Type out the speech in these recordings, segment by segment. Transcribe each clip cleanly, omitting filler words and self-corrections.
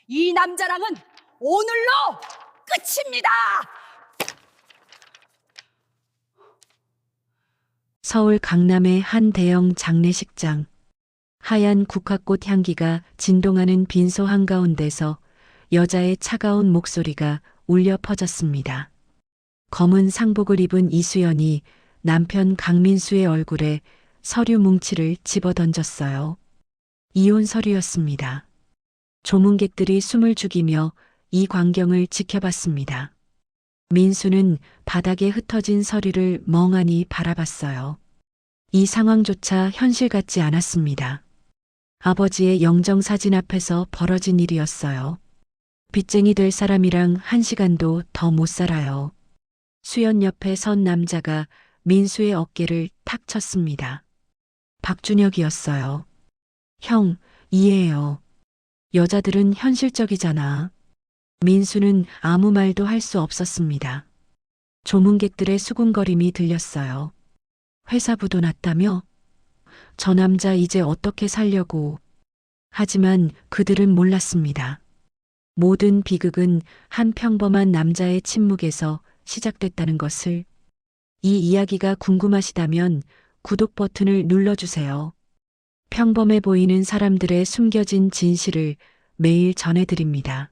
이 남자랑은 오늘로 끝입니다. 서울 강남의 한 대형 장례식장. 하얀 국화꽃 향기가 진동하는 빈소 한가운데서 여자의 차가운 목소리가 울려 퍼졌습니다. 검은 상복을 입은 이수연이 남편 강민수의 얼굴에 서류 뭉치를 집어던졌어요. 이혼 서류였습니다. 조문객들이 숨을 죽이며 이 광경을 지켜봤습니다. 민수는 바닥에 흩어진 서류를 멍하니 바라봤어요. 이 상황조차 현실 같지 않았습니다. 아버지의 영정사진 앞에서 벌어진 일이었어요. 빚쟁이 될 사람이랑 한 시간도 더 못 살아요. 수연 옆에 선 남자가 민수의 어깨를 탁 쳤습니다. 박준혁이었어요. 형, 이해해요. 여자들은 현실적이잖아. 민수는 아무 말도 할 수 없었습니다. 조문객들의 수군거림이 들렸어요. 회사 부도 났다며? 저 남자 이제 어떻게 살려고. 하지만 그들은 몰랐습니다. 모든 비극은 한 평범한 남자의 침묵에서 시작됐다는 것을. 이 이야기가 궁금하시다면 구독 버튼을 눌러주세요. 평범해 보이는 사람들의 숨겨진 진실을 매일 전해드립니다.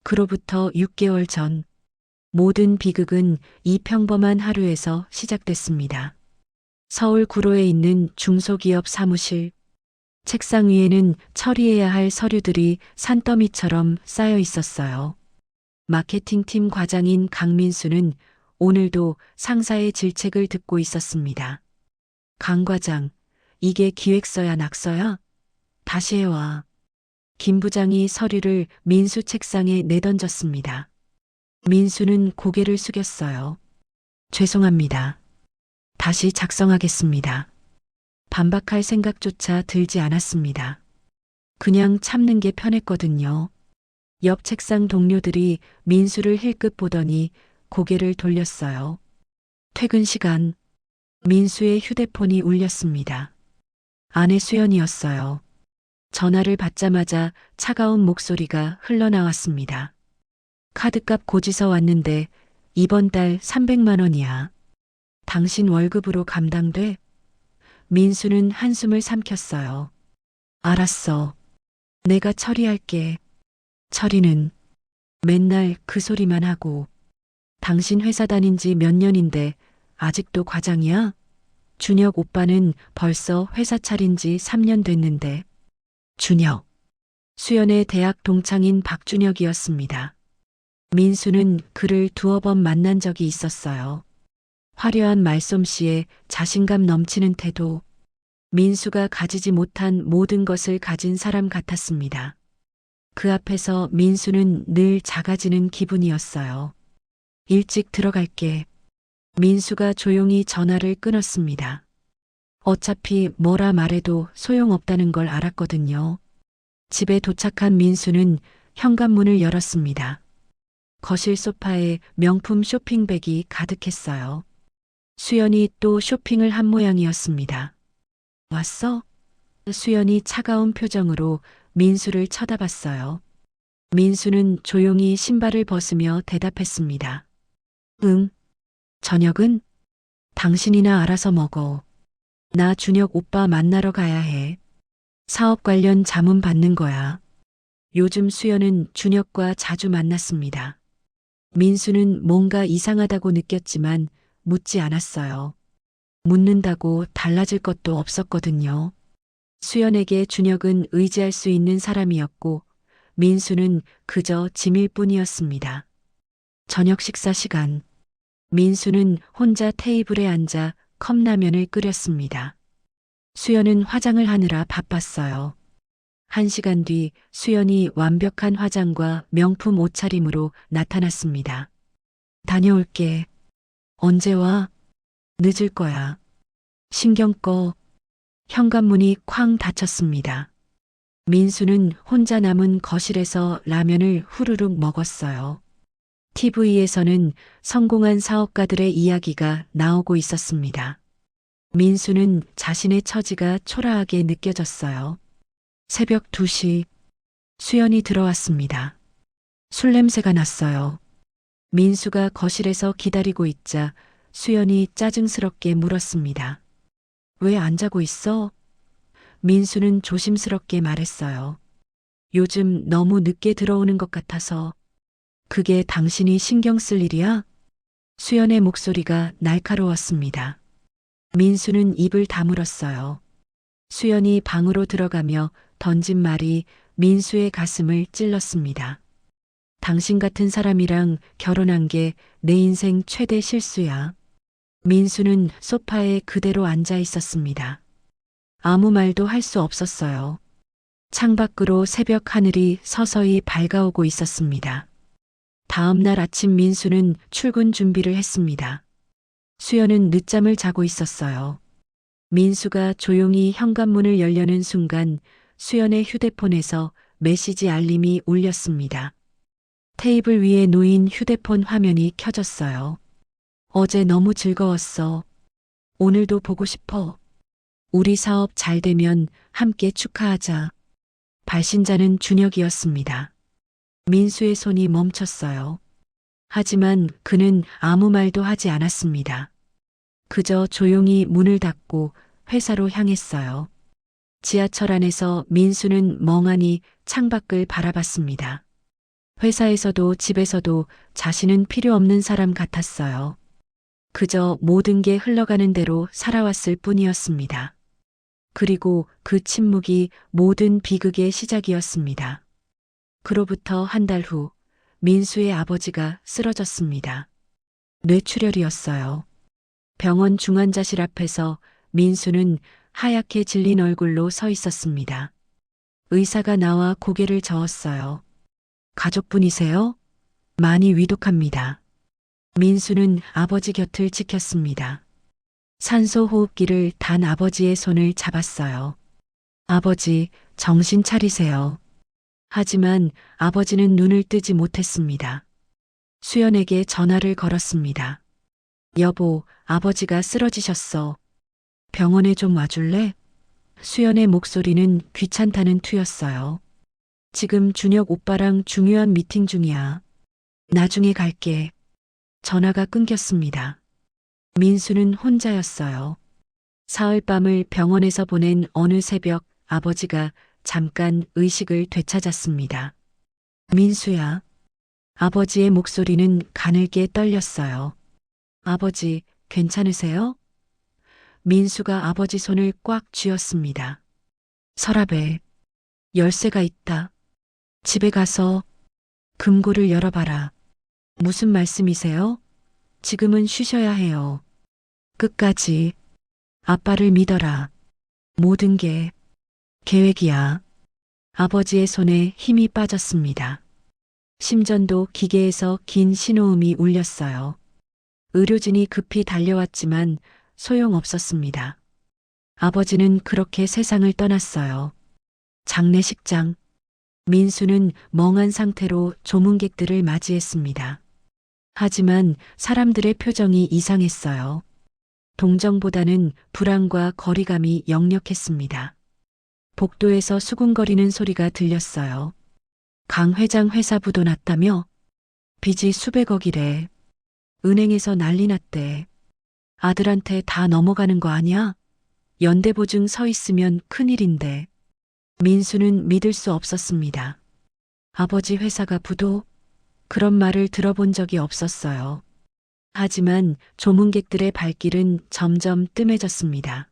그로부터 6개월 전, 모든 비극은 이 평범한 하루에서 시작됐습니다. 서울 구로에 있는 중소기업 사무실. 책상 위에는 처리해야 할 서류들이 산더미처럼 쌓여 있었어요. 마케팅팀 과장인 강민수는 오늘도 상사의 질책을 듣고 있었습니다. 강 과장, 이게 기획서야 낙서야? 다시 해와. 김 부장이 서류를 민수 책상에 내던졌습니다. 민수는 고개를 숙였어요. 죄송합니다. 다시 작성하겠습니다. 반박할 생각조차 들지 않았습니다. 그냥 참는 게 편했거든요. 옆 책상 동료들이 민수를 힐끗 보더니 고개를 돌렸어요. 퇴근 시간, 민수의 휴대폰이 울렸습니다. 아내 수연이었어요. 전화를 받자마자 차가운 목소리가 흘러나왔습니다. 카드값 고지서 왔는데 이번 달 300만 원이야. 당신 월급으로 감당돼? 민수는 한숨을 삼켰어요. 알았어. 내가 처리할게. 처리는 맨날 그 소리만 하고. 당신 회사 다닌 지 몇 년인데 아직도 과장이야? 준혁 오빠는 벌써 회사 차린 지 3년 됐는데. 준혁. 수연의 대학 동창인 박준혁이었습니다. 민수는 그를 두어 번 만난 적이 있었어요. 화려한 말솜씨에 자신감 넘치는 태도. 민수가 가지지 못한 모든 것을 가진 사람 같았습니다. 그 앞에서 민수는 늘 작아지는 기분이었어요. 일찍 들어갈게. 민수가 조용히 전화를 끊었습니다. 어차피 뭐라 말해도 소용없다는 걸 알았거든요. 집에 도착한 민수는 현관문을 열었습니다. 거실 소파에 명품 쇼핑백이 가득했어요. 수연이 또 쇼핑을 한 모양이었습니다. 왔어? 수연이 차가운 표정으로 민수를 쳐다봤어요. 민수는 조용히 신발을 벗으며 대답했습니다. 응. 저녁은? 당신이나 알아서 먹어. 나 준혁 오빠 만나러 가야 해. 사업 관련 자문 받는 거야. 요즘 수연은 준혁과 자주 만났습니다. 민수는 뭔가 이상하다고 느꼈지만 묻지 않았어요. 묻는다고 달라질 것도 없었거든요. 수연에게 준혁은 의지할 수 있는 사람이었고 민수는 그저 짐일 뿐이었습니다. 저녁 식사 시간. 민수는 혼자 테이블에 앉아 컵라면을 끓였습니다. 수연은 화장을 하느라 바빴어요. 1시간 뒤 수연이 완벽한 화장과 명품 옷차림으로 나타났습니다. 다녀올게. 언제 와? 늦을 거야. 신경 꺼. 현관문이 쾅 닫혔습니다. 민수는 혼자 남은 거실에서 라면을 후루룩 먹었어요. TV에서는 성공한 사업가들의 이야기가 나오고 있었습니다. 민수는 자신의 처지가 초라하게 느껴졌어요. 새벽 2시 수연이 들어왔습니다. 술 냄새가 났어요. 민수가 거실에서 기다리고 있자 수연이 짜증스럽게 물었습니다. 왜 안 자고 있어? 민수는 조심스럽게 말했어요. 요즘 너무 늦게 들어오는 것 같아서. 그게 당신이 신경 쓸 일이야? 수연의 목소리가 날카로웠습니다. 민수는 입을 다물었어요. 수연이 방으로 들어가며 던진 말이 민수의 가슴을 찔렀습니다. 당신 같은 사람이랑 결혼한 게 내 인생 최대 실수야. 민수는 소파에 그대로 앉아 있었습니다. 아무 말도 할 수 없었어요. 창밖으로 새벽 하늘이 서서히 밝아오고 있었습니다. 다음 날 아침 민수는 출근 준비를 했습니다. 수연은 늦잠을 자고 있었어요. 민수가 조용히 현관문을 열려는 순간 수연의 휴대폰에서 메시지 알림이 울렸습니다. 테이블 위에 놓인 휴대폰 화면이 켜졌어요. 어제 너무 즐거웠어. 오늘도 보고 싶어. 우리 사업 잘 되면 함께 축하하자. 발신자는 준혁이었습니다. 민수의 손이 멈췄어요. 하지만 그는 아무 말도 하지 않았습니다. 그저 조용히 문을 닫고 회사로 향했어요. 지하철 안에서 민수는 멍하니 창밖을 바라봤습니다. 회사에서도 집에서도 자신은 필요 없는 사람 같았어요. 그저 모든 게 흘러가는 대로 살아왔을 뿐이었습니다. 그리고 그 침묵이 모든 비극의 시작이었습니다. 그로부터 한 달 후 민수의 아버지가 쓰러졌습니다. 뇌출혈이었어요. 병원 중환자실 앞에서 민수는 하얗게 질린 얼굴로 서 있었습니다. 의사가 나와 고개를 저었어요. 가족분이세요? 많이 위독합니다. 민수는 아버지 곁을 지켰습니다. 산소 호흡기를 단 아버지의 손을 잡았어요. 아버지, 정신 차리세요. 하지만 아버지는 눈을 뜨지 못했습니다. 수연에게 전화를 걸었습니다. 여보, 아버지가 쓰러지셨어. 병원에 좀 와줄래? 수연의 목소리는 귀찮다는 투였어요. 지금 준혁 오빠랑 중요한 미팅 중이야. 나중에 갈게. 전화가 끊겼습니다. 민수는 혼자였어요. 사흘밤을 병원에서 보낸 어느 새벽 아버지가 잠깐 의식을 되찾았습니다. 민수야. 아버지의 목소리는 가늘게 떨렸어요. 아버지, 괜찮으세요? 민수가 아버지 손을 꽉 쥐었습니다. 서랍에 열쇠가 있다. 집에 가서 금고를 열어봐라. 무슨 말씀이세요? 지금은 쉬셔야 해요. 끝까지 아빠를 믿어라. 모든 게 계획이야. 아버지의 손에 힘이 빠졌습니다. 심전도 기계에서 긴 신호음이 울렸어요. 의료진이 급히 달려왔지만 소용없었습니다. 아버지는 그렇게 세상을 떠났어요. 장례식장. 민수는 멍한 상태로 조문객들을 맞이했습니다. 하지만 사람들의 표정이 이상했어요. 동정보다는 불안과 거리감이 역력했습니다. 복도에서 수군거리는 소리가 들렸어요. 강 회장 회사 부도 났다며? 빚이 수백억이래. 은행에서 난리 났대. 아들한테 다 넘어가는 거 아니야? 연대보증 서 있으면 큰일인데. 민수는 믿을 수 없었습니다. 아버지 회사가 부도? 그런 말을 들어본 적이 없었어요. 하지만 조문객들의 발길은 점점 뜸해졌습니다.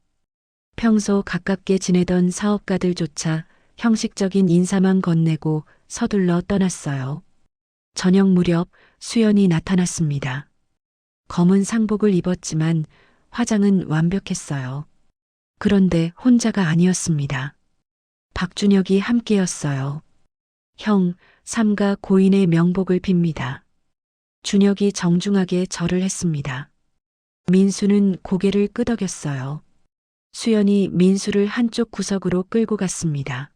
평소 가깝게 지내던 사업가들조차 형식적인 인사만 건네고 서둘러 떠났어요. 저녁 무렵 수연이 나타났습니다. 검은 상복을 입었지만 화장은 완벽했어요. 그런데 혼자가 아니었습니다. 박준혁이 함께였어요. 형, 삼가 고인의 명복을 빕니다. 준혁이 정중하게 절을 했습니다. 민수는 고개를 끄덕였어요. 수연이 민수를 한쪽 구석으로 끌고 갔습니다.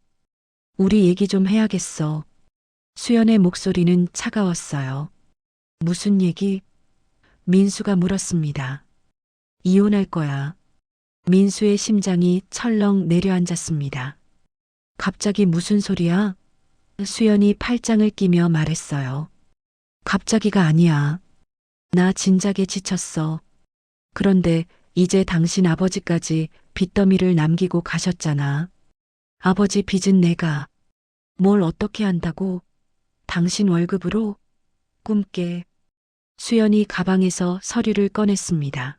우리 얘기 좀 해야겠어. 수연의 목소리는 차가웠어요. 무슨 얘기? 민수가 물었습니다. 이혼할 거야. 민수의 심장이 철렁 내려앉았습니다. 갑자기 무슨 소리야? 수연이 팔짱을 끼며 말했어요. 갑자기가 아니야. 나 진작에 지쳤어. 그런데 이제 당신 아버지까지 빚더미를 남기고 가셨잖아. 아버지 빚은 내가 뭘 어떻게 한다고? 당신 월급으로? 꿈깨. 수연이 가방에서 서류를 꺼냈습니다.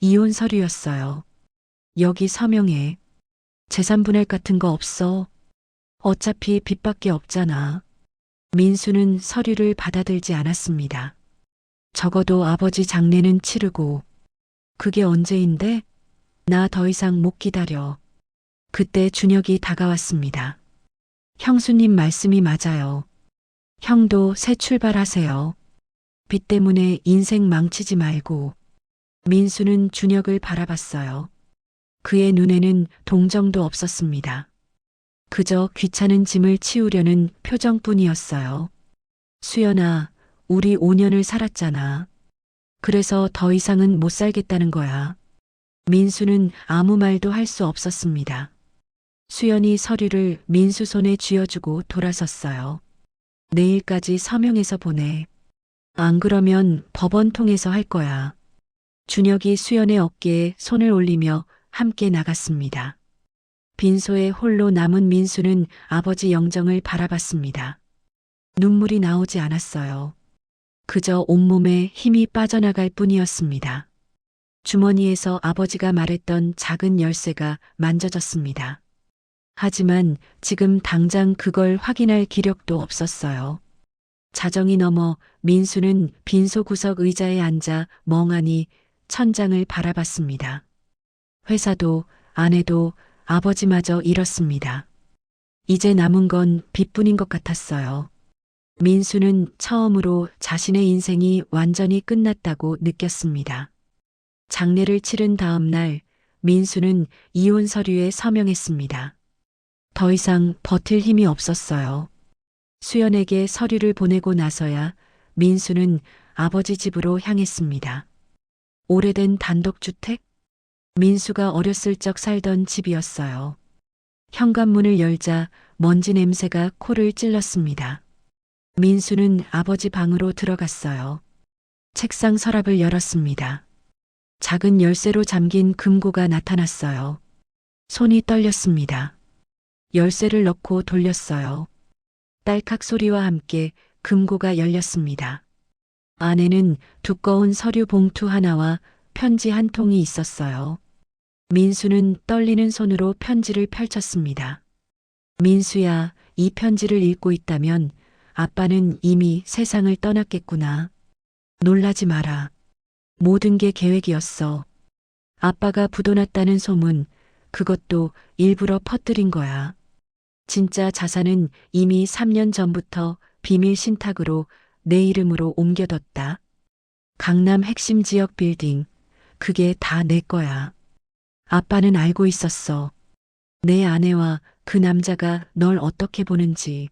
이혼 서류였어요. 여기 서명해. 재산 분할 같은 거 없어. 어차피 빚밖에 없잖아. 민수는 서류를 받아들지 않았습니다. 적어도 아버지 장례는 치르고. 그게 언제인데? 나 더 이상 못 기다려. 그때 준혁이 다가왔습니다. 형수님 말씀이 맞아요. 형도 새 출발하세요. 빚 때문에 인생 망치지 말고. 민수는 준혁을 바라봤어요. 그의 눈에는 동정도 없었습니다. 그저 귀찮은 짐을 치우려는 표정뿐이었어요. 수연아, 우리 5년을 살았잖아. 그래서 더 이상은 못 살겠다는 거야. 민수는 아무 말도 할 수 없었습니다. 수연이 서류를 민수 손에 쥐어주고 돌아섰어요. 내일까지 서명해서 보내. 안 그러면 법원 통해서 할 거야. 준혁이 수연의 어깨에 손을 올리며 함께 나갔습니다. 빈소에 홀로 남은 민수는 아버지 영정을 바라봤습니다. 눈물이 나오지 않았어요. 그저 온몸에 힘이 빠져나갈 뿐이었습니다. 주머니에서 아버지가 말했던 작은 열쇠가 만져졌습니다. 하지만 지금 당장 그걸 확인할 기력도 없었어요. 자정이 넘어 민수는 빈소 구석 의자에 앉아 멍하니 천장을 바라봤습니다. 회사도 아내도 아버지마저 잃었습니다. 이제 남은 건 빚뿐인 것 같았어요. 민수는 처음으로 자신의 인생이 완전히 끝났다고 느꼈습니다. 장례를 치른 다음 날 민수는 이혼 서류에 서명했습니다. 더 이상 버틸 힘이 없었어요. 수연에게 서류를 보내고 나서야 민수는 아버지 집으로 향했습니다. 오래된 단독주택? 민수가 어렸을 적 살던 집이었어요. 현관문을 열자 먼지 냄새가 코를 찔렀습니다. 민수는 아버지 방으로 들어갔어요. 책상 서랍을 열었습니다. 작은 열쇠로 잠긴 금고가 나타났어요. 손이 떨렸습니다. 열쇠를 넣고 돌렸어요. 딸깍 소리와 함께 금고가 열렸습니다. 안에는 두꺼운 서류 봉투 하나와 편지 한 통이 있었어요. 민수는 떨리는 손으로 편지를 펼쳤습니다. 민수야, 이 편지를 읽고 있다면 아빠는 이미 세상을 떠났겠구나. 놀라지 마라. 모든 게 계획이었어. 아빠가 부도났다는 소문, 그것도 일부러 퍼뜨린 거야. 진짜 자산은 이미 3년 전부터 비밀 신탁으로 내 이름으로 옮겨뒀다. 강남 핵심 지역 빌딩, 그게 다 내 거야. 아빠는 알고 있었어. 내 아내와 그 남자가 널 어떻게 보는지.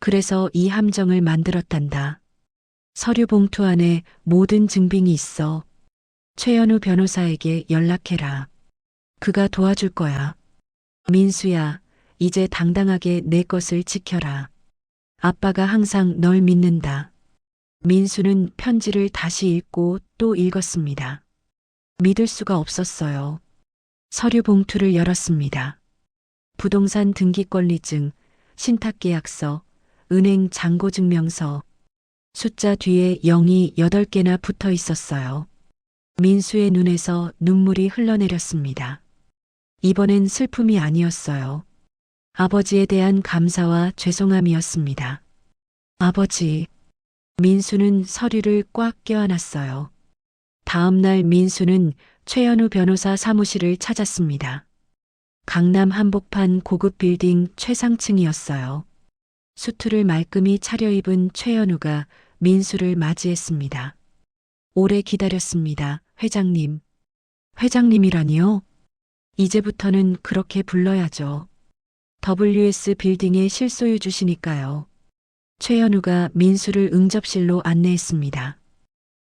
그래서 이 함정을 만들었단다. 서류 봉투 안에 모든 증빙이 있어. 최연우 변호사에게 연락해라. 그가 도와줄 거야. 민수야, 이제 당당하게 내 것을 지켜라. 아빠가 항상 널 믿는다. 민수는 편지를 다시 읽고 또 읽었습니다. 믿을 수가 없었어요. 서류 봉투를 열었습니다. 부동산 등기권리증, 신탁계약서, 은행 잔고증명서, 숫자 뒤에 0이 8개나 붙어 있었어요. 민수의 눈에서 눈물이 흘러내렸습니다. 이번엔 슬픔이 아니었어요. 아버지에 대한 감사와 죄송함이었습니다. 아버지. 민수는 서류를 꽉 껴안았어요. 다음 날 민수는 최연우 변호사 사무실을 찾았습니다. 강남 한복판 고급 빌딩 최상층이었어요. 수트를 말끔히 차려입은 최연우가 민수를 맞이했습니다. 오래 기다렸습니다, 회장님. 회장님이라니요? 이제부터는 그렇게 불러야죠. WS 빌딩의 실소유주시니까요. 최연우가 민수를 응접실로 안내했습니다.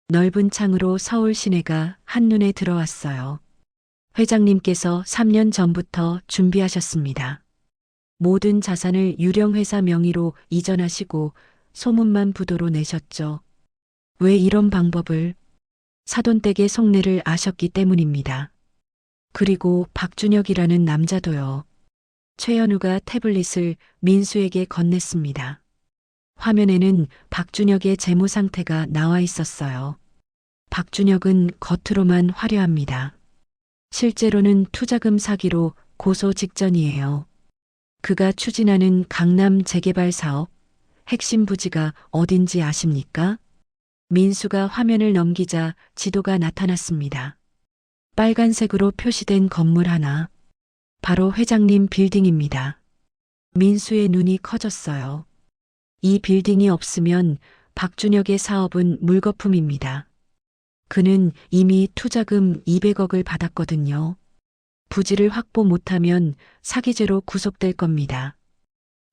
넓은 창으로 서울 시내가 한눈에 들어왔어요. 회장님께서 3년 전부터 준비하셨습니다. 모든 자산을 유령회사 명의로 이전하시고 소문만 부도로 내셨죠. 왜 이런 방법을? 사돈댁의 속내를 아셨기 때문입니다. 그리고 박준혁이라는 남자도요. 최현우가 태블릿을 민수에게 건넸습니다. 화면에는 박준혁의 재무 상태가 나와 있었어요. 박준혁은 겉으로만 화려합니다. 실제로는 투자금 사기로 고소 직전이에요. 그가 추진하는 강남 재개발 사업 핵심 부지가 어딘지 아십니까? 민수가 화면을 넘기자 지도가 나타났습니다. 빨간색으로 표시된 건물 하나. 바로 회장님 빌딩입니다. 민수의 눈이 커졌어요. 이 빌딩이 없으면 박준혁의 사업은 물거품입니다. 그는 이미 투자금 200억을 받았거든요. 부지를 확보 못하면 사기죄로 구속될 겁니다.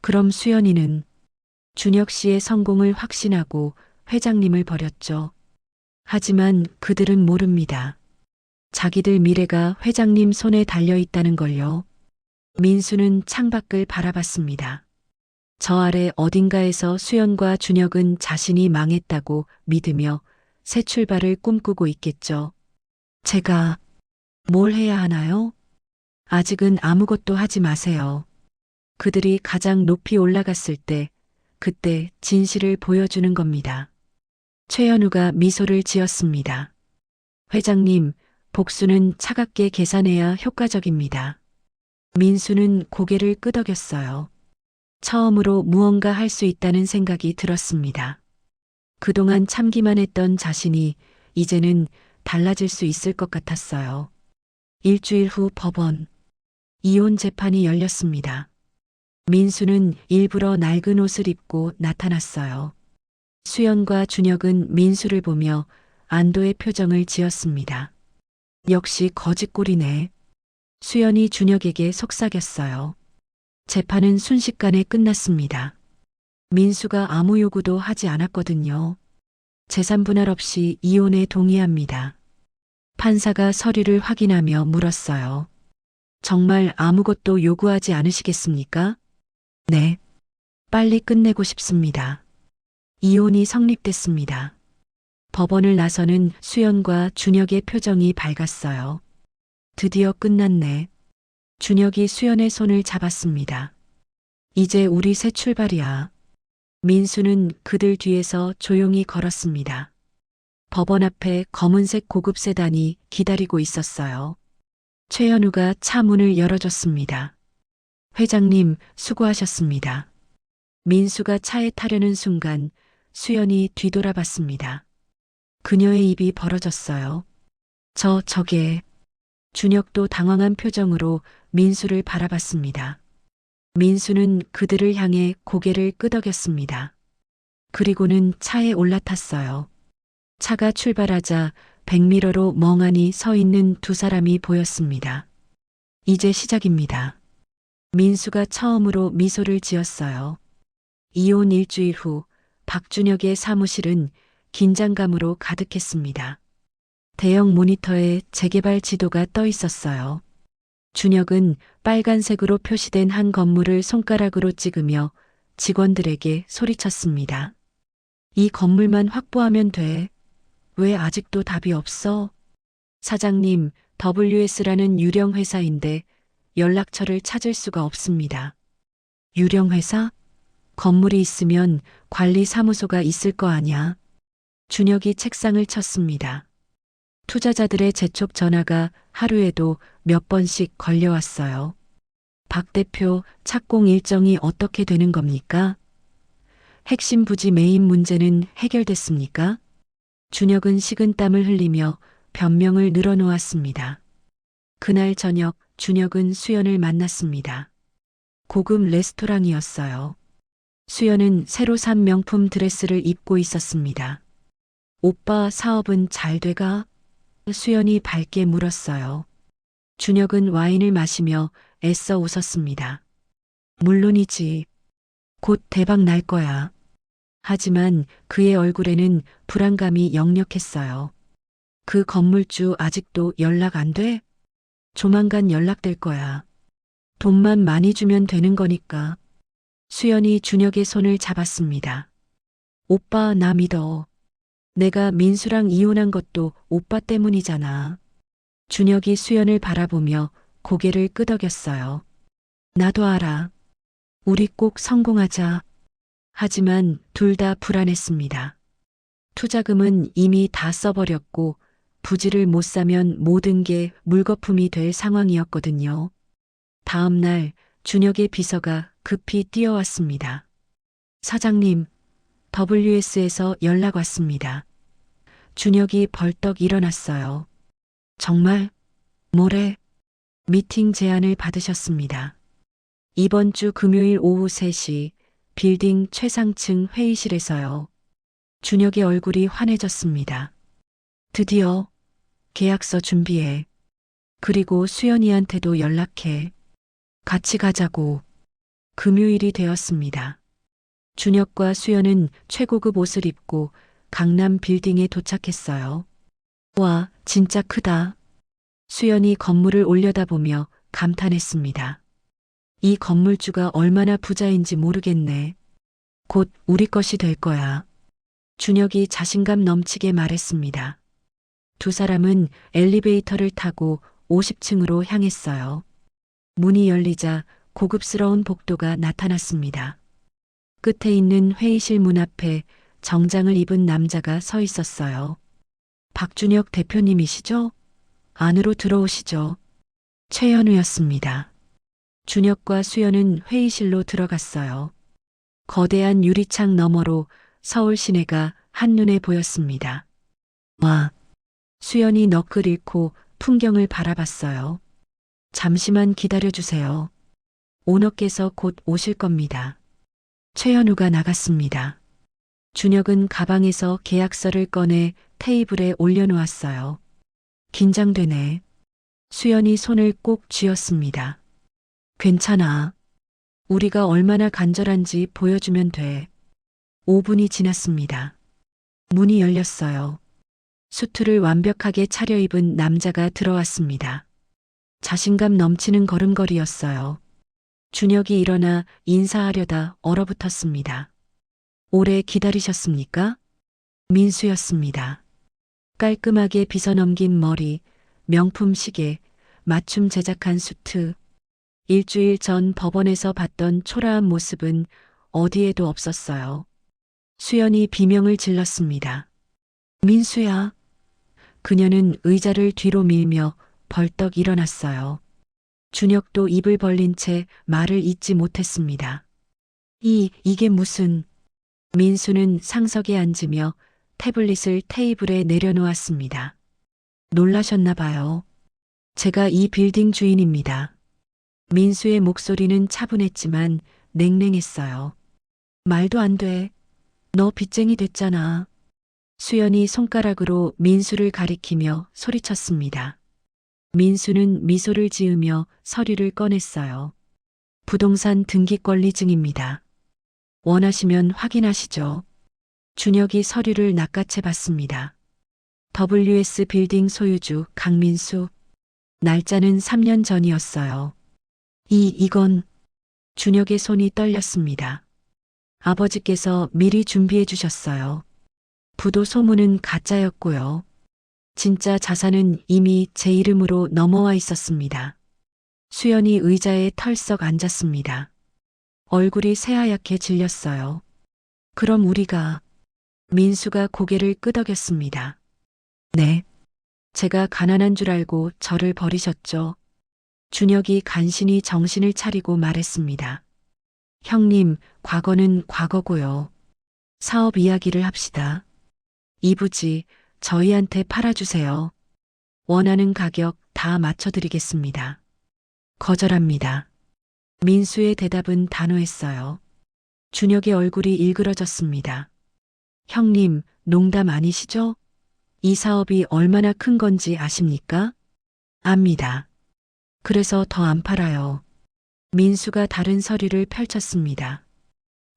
그럼 수연이는 준혁 씨의 성공을 확신하고 회장님을 버렸죠. 하지만 그들은 모릅니다. 자기들 미래가 회장님 손에 달려 있다는 걸요. 민수는 창밖을 바라봤습니다. 저 아래 어딘가에서 수연과 준혁은 자신이 망했다고 믿으며 새 출발을 꿈꾸고 있겠죠. 제가 뭘 해야 하나요? 아직은 아무것도 하지 마세요. 그들이 가장 높이 올라갔을 때, 그때 진실을 보여주는 겁니다. 최현우가 미소를 지었습니다. 회장님, 복수는 차갑게 계산해야 효과적입니다. 민수는 고개를 끄덕였어요. 처음으로 무언가 할 수 있다는 생각이 들었습니다. 그동안 참기만 했던 자신이 이제는 달라질 수 있을 것 같았어요. 일주일 후 법원. 이혼 재판이 열렸습니다. 민수는 일부러 낡은 옷을 입고 나타났어요. 수연과 준혁은 민수를 보며 안도의 표정을 지었습니다. 역시 거짓골이네. 수연이 준혁에게 속삭였어요. 재판은 순식간에 끝났습니다. 민수가 아무 요구도 하지 않았거든요. 재산 분할 없이 이혼에 동의합니다. 판사가 서류를 확인하며 물었어요. 정말 아무것도 요구하지 않으시겠습니까? 네. 빨리 끝내고 싶습니다. 이혼이 성립됐습니다. 법원을 나서는 수연과 준혁의 표정이 밝았어요. 드디어 끝났네. 준혁이 수연의 손을 잡았습니다. 이제 우리 새 출발이야. 민수는 그들 뒤에서 조용히 걸었습니다. 법원 앞에 검은색 고급 세단이 기다리고 있었어요. 최현우가 차 문을 열어줬습니다. 회장님, 수고하셨습니다. 민수가 차에 타려는 순간 수연이 뒤돌아봤습니다. 그녀의 입이 벌어졌어요. 저게. 준혁도 당황한 표정으로 민수를 바라봤습니다. 민수는 그들을 향해 고개를 끄덕였습니다. 그리고는 차에 올라탔어요. 차가 출발하자 백미러로 멍하니 서 있는 두 사람이 보였습니다. 이제 시작입니다. 민수가 처음으로 미소를 지었어요. 이혼 일주일 후 박준혁의 사무실은 긴장감으로 가득했습니다. 대형 모니터에 재개발 지도가 떠 있었어요. 준혁은 빨간색으로 표시된 한 건물을 손가락으로 찍으며 직원들에게 소리쳤습니다. 이 건물만 확보하면 돼. 왜 아직도 답이 없어? 사장님, WS라는 유령 회사인데 연락처를 찾을 수가 없습니다. 유령 회사? 건물이 있으면 관리 사무소가 있을 거 아냐? 준혁이 책상을 쳤습니다. 투자자들의 재촉 전화가 하루에도 몇 번씩 걸려왔어요. 박 대표 착공 일정이 어떻게 되는 겁니까? 핵심 부지 매입 문제는 해결됐습니까? 준혁은 식은땀을 흘리며 변명을 늘어놓았습니다. 그날 저녁 준혁은 수연을 만났습니다. 고급 레스토랑이었어요. 수연은 새로 산 명품 드레스를 입고 있었습니다. 오빠 사업은 잘 돼가? 수연이 밝게 물었어요. 준혁은 와인을 마시며 애써 웃었습니다. 물론이지. 곧 대박 날 거야. 하지만 그의 얼굴에는 불안감이 역력했어요. 그 건물주 아직도 연락 안 돼? 조만간 연락될 거야. 돈만 많이 주면 되는 거니까. 수연이 준혁의 손을 잡았습니다. 오빠, 나 믿어. 내가 민수랑 이혼한 것도 오빠 때문이잖아. 준혁이 수연을 바라보며 고개를 끄덕였어요. 나도 알아. 우리 꼭 성공하자. 하지만 둘 다 불안했습니다. 투자금은 이미 다 써버렸고 부지를 못 사면 모든 게 물거품이 될 상황이었거든요. 다음 날 준혁의 비서가 급히 뛰어왔습니다. 사장님, WS에서 연락 왔습니다. 준혁이 벌떡 일어났어요. 정말? 뭐래? 미팅 제안을 받으셨습니다. 이번 주 금요일 오후 3시 빌딩 최상층 회의실에서요. 준혁의 얼굴이 환해졌습니다. 드디어 계약서 준비해. 그리고 수연이한테도 연락해. 같이 가자고. 금요일이 되었습니다. 준혁과 수연은 최고급 옷을 입고 강남 빌딩에 도착했어요. 와, 진짜 크다. 수연이 건물을 올려다보며 감탄했습니다. 이 건물주가 얼마나 부자인지 모르겠네. 곧 우리 것이 될 거야. 준혁이 자신감 넘치게 말했습니다. 두 사람은 엘리베이터를 타고 50층으로 향했어요. 문이 열리자 고급스러운 복도가 나타났습니다. 끝에 있는 회의실 문 앞에 정장을 입은 남자가 서 있었어요. 박준혁 대표님이시죠? 안으로 들어오시죠. 최현우였습니다. 준혁과 수연은 회의실로 들어갔어요. 거대한 유리창 너머로 서울 시내가 한눈에 보였습니다. 와, 수연이 넋을 잃고 풍경을 바라봤어요. 잠시만 기다려주세요. 오너께서 곧 오실 겁니다. 최현우가 나갔습니다. 준혁은 가방에서 계약서를 꺼내 테이블에 올려놓았어요. 긴장되네. 수연이 손을 꼭 쥐었습니다. 괜찮아. 우리가 얼마나 간절한지 보여주면 돼. 5분이 지났습니다. 문이 열렸어요. 수트를 완벽하게 차려입은 남자가 들어왔습니다. 자신감 넘치는 걸음걸이였어요. 준혁이 일어나 인사하려다 얼어붙었습니다. 오래 기다리셨습니까? 민수였습니다. 깔끔하게 빗어넘긴 머리, 명품 시계, 맞춤 제작한 수트. 일주일 전 법원에서 봤던 초라한 모습은 어디에도 없었어요. 수연이 비명을 질렀습니다. 민수야. 그녀는 의자를 뒤로 밀며 벌떡 일어났어요. 준혁도 입을 벌린 채 말을 잇지 못했습니다. 이게 무슨... 민수는 상석에 앉으며 태블릿을 테이블에 내려놓았습니다. 놀라셨나 봐요. 제가 이 빌딩 주인입니다. 민수의 목소리는 차분했지만 냉랭했어요. 말도 안 돼. 너 빚쟁이 됐잖아. 수연이 손가락으로 민수를 가리키며 소리쳤습니다. 민수는 미소를 지으며 서류를 꺼냈어요. 부동산 등기권리증입니다. 원하시면 확인하시죠. 준혁이 서류를 낚아채 봤습니다. WS 빌딩 소유주 강민수. 날짜는 3년 전이었어요. 이건... 준혁의 손이 떨렸습니다. 아버지께서 미리 준비해 주셨어요. 부도 소문은 가짜였고요. 진짜 자산은 이미 제 이름으로 넘어와 있었습니다. 수연이 의자에 털썩 앉았습니다. 얼굴이 새하얗게 질렸어요. 그럼 우리가... 민수가 고개를 끄덕였습니다. 네. 제가 가난한 줄 알고 저를 버리셨죠. 준혁이 간신히 정신을 차리고 말했습니다. 형님, 과거는 과거고요. 사업 이야기를 합시다. 이 부지 저희한테 팔아주세요. 원하는 가격 다 맞춰드리겠습니다. 거절합니다. 민수의 대답은 단호했어요. 준혁의 얼굴이 일그러졌습니다. 형님, 농담 아니시죠? 이 사업이 얼마나 큰 건지 아십니까? 압니다. 그래서 더 안 팔아요. 민수가 다른 서류를 펼쳤습니다.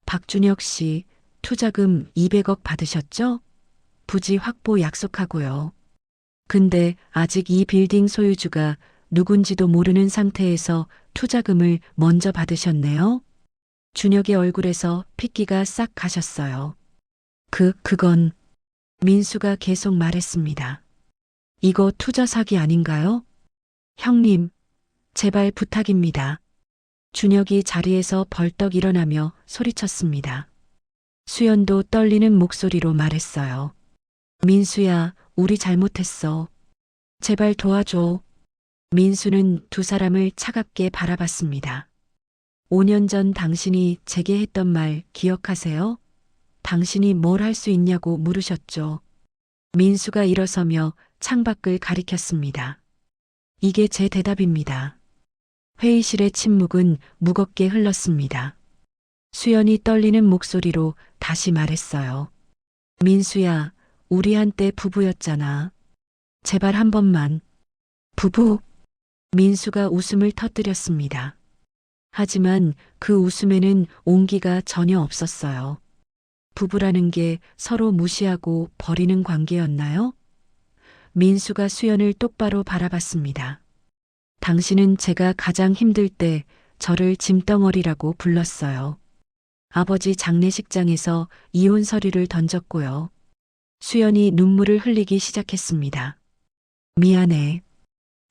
박준혁 씨, 투자금 200억 받으셨죠? 부지 확보 약속하고요. 근데 아직 이 빌딩 소유주가 누군지도 모르는 상태에서 투자금을 먼저 받으셨네요. 준혁의 얼굴에서 핏기가 싹 가셨어요. 그건 민수가 계속 말했습니다. 이거 투자 사기 아닌가요? 형님, 제발 부탁입니다. 준혁이 자리에서 벌떡 일어나며 소리쳤습니다. 수연도 떨리는 목소리로 말했어요. 민수야, 우리 잘못했어. 제발 도와줘. 민수는 두 사람을 차갑게 바라봤습니다. 5년 전 당신이 제게 했던 말 기억하세요? 당신이 뭘 할 수 있냐고 물으셨죠. 민수가 일어서며 창밖을 가리켰습니다. 이게 제 대답입니다. 회의실의 침묵은 무겁게 흘렀습니다. 수연이 떨리는 목소리로 다시 말했어요. 민수야, 우리 한때 부부였잖아. 제발 한 번만. 부부? 민수가 웃음을 터뜨렸습니다. 하지만 그 웃음에는 온기가 전혀 없었어요. 부부라는 게 서로 무시하고 버리는 관계였나요? 민수가 수연을 똑바로 바라봤습니다. 당신은 제가 가장 힘들 때 저를 짐덩어리라고 불렀어요. 아버지 장례식장에서 이혼 서류를 던졌고요. 수연이 눈물을 흘리기 시작했습니다. 미안해.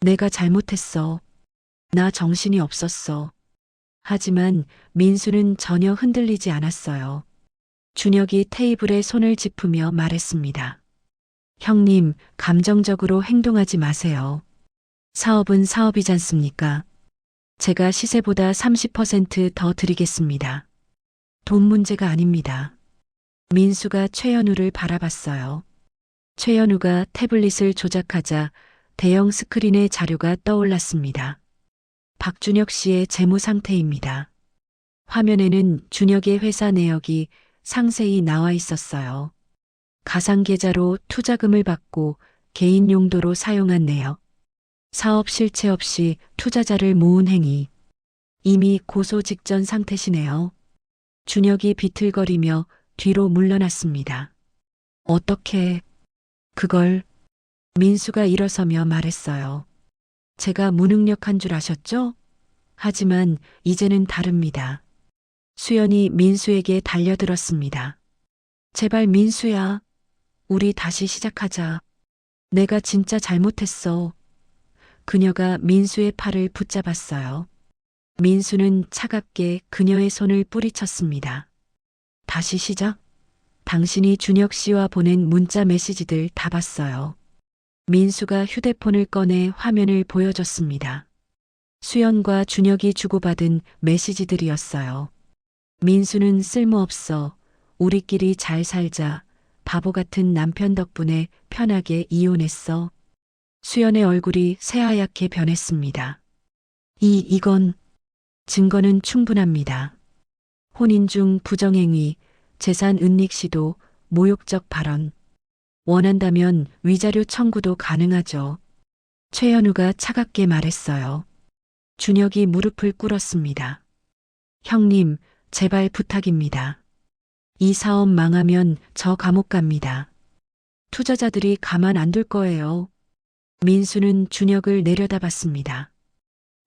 내가 잘못했어. 나 정신이 없었어. 하지만 민수는 전혀 흔들리지 않았어요. 준혁이 테이블에 손을 짚으며 말했습니다. 형님, 감정적으로 행동하지 마세요. 사업은 사업이지 않습니까? 제가 시세보다 30% 더 드리겠습니다. 돈 문제가 아닙니다. 민수가 최연우를 바라봤어요. 최연우가 태블릿을 조작하자 대형 스크린의 자료가 떠올랐습니다. 박준혁 씨의 재무 상태입니다. 화면에는 준혁의 회사 내역이 상세히 나와 있었어요. 가상계좌로 투자금을 받고 개인 용도로 사용한 내역. 사업 실체 없이 투자자를 모은 행위. 이미 고소 직전 상태시네요. 준혁이 비틀거리며 뒤로 물러났습니다. 어떻게 그걸 민수가 일어서며 말했어요. 제가 무능력한 줄 아셨죠? 하지만 이제는 다릅니다. 수연이 민수에게 달려들었습니다. 제발 민수야, 우리 다시 시작하자. 내가 진짜 잘못했어. 그녀가 민수의 팔을 붙잡았어요. 민수는 차갑게 그녀의 손을 뿌리쳤습니다. 다시 시작? 당신이 준혁 씨와 보낸 문자 메시지들 다 봤어요. 민수가 휴대폰을 꺼내 화면을 보여줬습니다. 수연과 준혁이 주고받은 메시지들이었어요. 민수는 쓸모없어. 우리끼리 잘 살자. 바보 같은 남편 덕분에 편하게 이혼했어. 수연의 얼굴이 새하얗게 변했습니다. 이건 증거는 충분합니다. 혼인 중 부정행위, 재산 은닉 시도, 모욕적 발언. 원한다면 위자료 청구도 가능하죠. 최연우가 차갑게 말했어요. 준혁이 무릎을 꿇었습니다. 형님, 제발 부탁입니다. 이 사업 망하면 저 감옥 갑니다. 투자자들이 가만 안 둘 거예요. 민수는 준혁을 내려다봤습니다.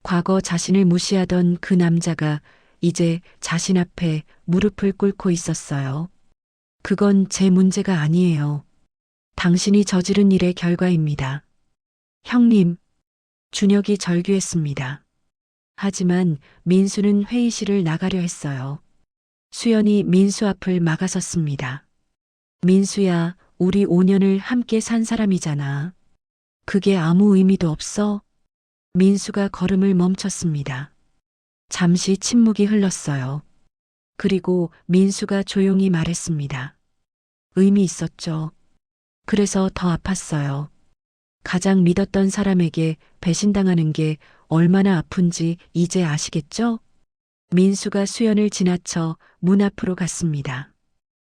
과거 자신을 무시하던 그 남자가 이제 자신 앞에 무릎을 꿇고 있었어요. 그건 제 문제가 아니에요. 당신이 저지른 일의 결과입니다. 형님, 준혁이 절규했습니다. 하지만 민수는 회의실을 나가려 했어요. 수연이 민수 앞을 막아섰습니다. 민수야, 우리 5년을 함께 산 사람이잖아. 그게 아무 의미도 없어? 민수가 걸음을 멈췄습니다. 잠시 침묵이 흘렀어요. 그리고 민수가 조용히 말했습니다. 의미 있었죠. 그래서 더 아팠어요. 가장 믿었던 사람에게 배신당하는 게 얼마나 아픈지 이제 아시겠죠? 민수가 수연을 지나쳐 문 앞으로 갔습니다.